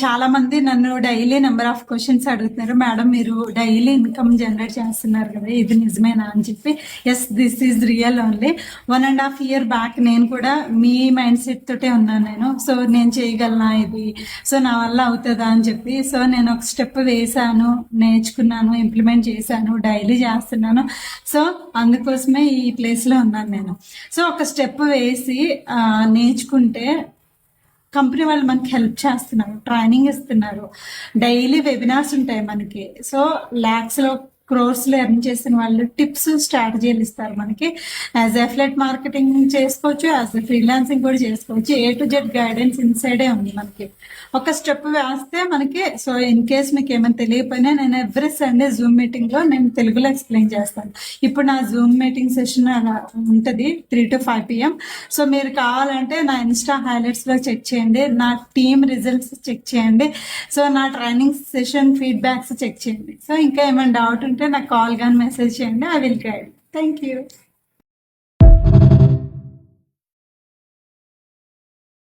చాలా మంది నన్ను డైలీ నెంబర్ ఆఫ్ క్వశ్చన్స్ అడుగుతున్నారు. మేడం మీరు డైలీ ఇన్కమ్ జనరేట్ చేస్తున్నారు కదా, ఇది నిజమేనా అని చెప్పి. Yes, this is real only. 1.5 year back నేను కూడా మీ మైండ్ సెట్ తోటే ఉన్నాను నేను. సో నేను చేయగలనా ఇది, సో నా వల్ల అవుతుందా అని చెప్పి. సో నేను ఒక స్టెప్ వేసాను, నేర్చుకున్నాను, ఇంప్లిమెంట్ చేశాను, డైలీ చేస్తున్నాను. సో అందుకోసమే ఈ ప్లేస్లో ఉన్నాను నేను. సో ఒక స్టెప్ వేసి నేర్చుకుంటే కంపెనీ వాళ్ళు మనకి హెల్ప్ చేస్తున్నారు, ట్రైనింగ్ ఇస్తున్నారు, డైలీ వెబినార్స్ ఉంటాయి మనకి. సో ల్యాక్స్లో క్రోర్స్లో ఎర్న్ చేసిన వాళ్ళు టిప్స్, స్ట్రాటజీలు ఇస్తారు మనకి. యాజ్ ఎఫ్లెట్ మార్కెటింగ్ చేసుకోవచ్చు, యాజ్ ఫ్రీలాన్సింగ్ కూడా చేసుకోవచ్చు. A to Z గైడెన్స్ ఇన్సైడే ఉంది మనకి. ఒక స్టెప్ వేస్తే మనకి. సో ఇన్ కేస్ మీకు ఏమైనా తెలియకపోయినా నేను ఎవ్రీ సండే జూమ్ మీటింగ్లో నేను తెలుగులో ఎక్స్ప్లెయిన్ చేస్తాను. ఇప్పుడు నా జూమ్ మీటింగ్ సెషన్ ఉంటుంది 3 to 5 PM. సో మీరు కావాలంటే నా ఇన్స్టా హైలైట్స్లో చెక్ చేయండి, నా టీమ్ రిజల్ట్స్ చెక్ చేయండి, సో నా ట్రైనింగ్ సెషన్ ఫీడ్బ్యాక్స్ చెక్ చేయండి. సో ఇంకా ఏమైనా డౌట్ ఉంటే నాకు కాల్ కానీ మెసేజ్ చేయండి, I will guide. Thank you.